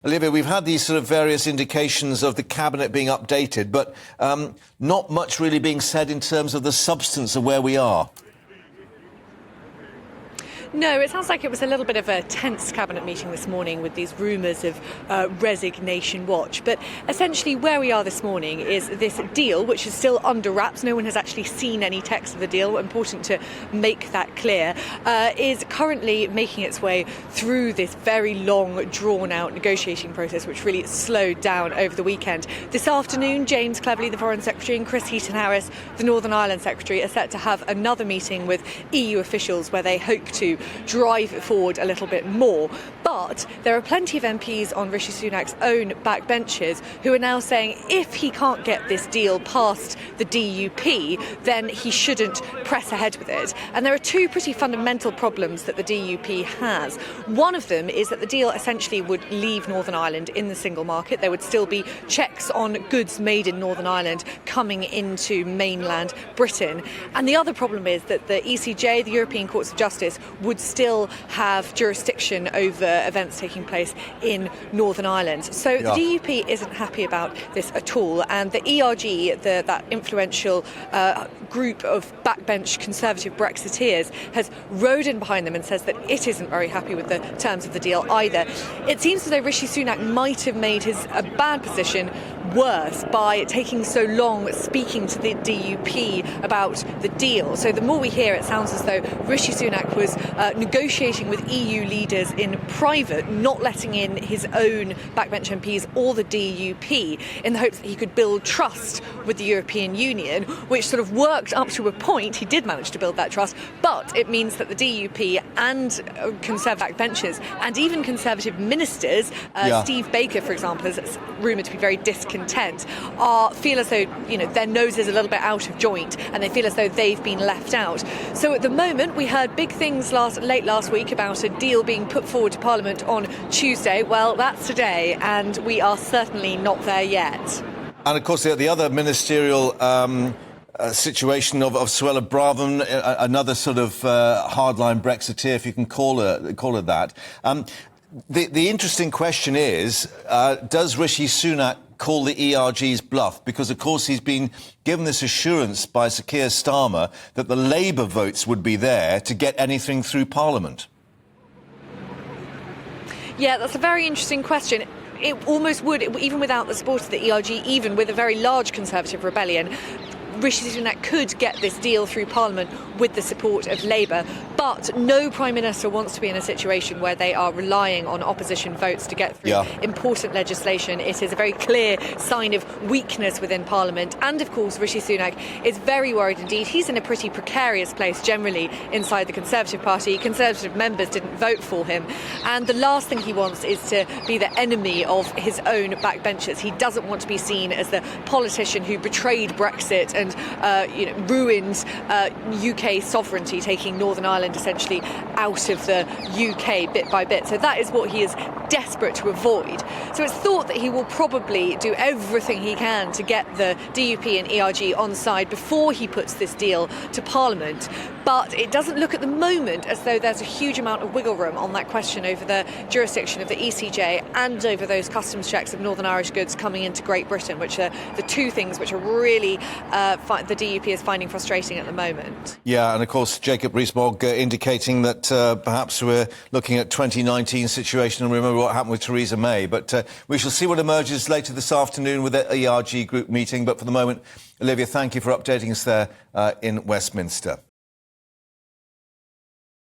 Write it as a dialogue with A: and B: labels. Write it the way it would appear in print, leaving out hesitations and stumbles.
A: Olivia, we've had these sort of various indications of the cabinet being updated, but not much really being said in terms of the substance of where we are.
B: No, it sounds like it was a little bit of a tense cabinet meeting this morning with these rumours of resignation watch. But essentially where we are this morning is this deal, which is still under wraps. No one has actually seen any text of the deal. Important to make that clear. Is currently making its way through this very long, drawn-out negotiating process, which really slowed down over the weekend. This afternoon, James Cleverly, the Foreign Secretary, and Chris Heaton-Harris, the Northern Ireland Secretary, are set to have another meeting with EU officials where they hope to drive it forward a little bit more. But there are plenty of MPs on Rishi Sunak's own backbenches who are now saying if he can't get this deal past the DUP, then he shouldn't press ahead with it. And there are two pretty fundamental problems that the DUP has. One of them is that the deal essentially would leave Northern Ireland in the single market. There would still be checks on goods made in Northern Ireland coming into mainland Britain. And the other problem is that the ECJ, the European Courts of Justice, would still have jurisdiction over events taking place in Northern Ireland. So the DUP isn't happy about this at all, and the ERG, that influential group of backbench Conservative Brexiteers, has rode in behind them and says that it isn't very happy with the terms of the deal either. It seems as though Rishi Sunak might have made his bad position worse by taking so long speaking to the DUP about the deal. So the more we hear, it sounds as though Rishi Sunak was negotiating with EU leaders in private, not letting in his own backbench MPs or the DUP, in the hopes that he could build trust with the European Union, which sort of worked up to a point. He did manage to build that trust, but it means that the DUP and Conservative backbenchers and even Conservative ministers, Steve Baker, for example, is rumoured to be very discontent, feel as though their nose is a little bit out of joint, and they feel as though they've been left out. So at the moment, we heard big things late last week about a deal being put forward to Parliament on Tuesday. Well, that's today, and we are certainly not there yet.
A: And of course, the other ministerial situation of Suella Braverman, another sort of hardline Brexiteer, if you can call her that. The interesting question is, does Rishi Sunak call the ERG's bluff? Because, of course, he's been given this assurance by Sir Keir Starmer that the Labour votes would be there to get anything through Parliament.
B: Yeah, that's a very interesting question. It almost would, even without the support of the ERG, even with a very large Conservative rebellion, Rishi Sunak could get this deal through Parliament with the support of Labour. But no Prime Minister wants to be in a situation where they are relying on opposition votes to get through important legislation. It is a very clear sign of weakness within Parliament. And, of course, Rishi Sunak is very worried indeed. He's in a pretty precarious place generally inside the Conservative Party. Conservative members didn't vote for him. And the last thing he wants is to be the enemy of his own backbenchers. He doesn't want to be seen as the politician who betrayed Brexit and ruined UK sovereignty, taking Northern Ireland essentially out of the UK bit by bit. So that is what he is desperate to avoid. So it's thought that he will probably do everything he can to get the DUP and ERG on side before he puts this deal to Parliament. But it doesn't look at the moment as though there's a huge amount of wiggle room on that question over the jurisdiction of the ECJ and over those customs checks of Northern Irish goods coming into Great Britain, which are the two things which are really the DUP is finding frustrating at the moment.
A: Yeah, and of course, Jacob Rees-Mogg indicating that perhaps we're looking at 2019 situation, and remember what happened with Theresa May. But we shall see what emerges later this afternoon with the ERG group meeting. But for the moment, Olivia, thank you for updating us there in Westminster.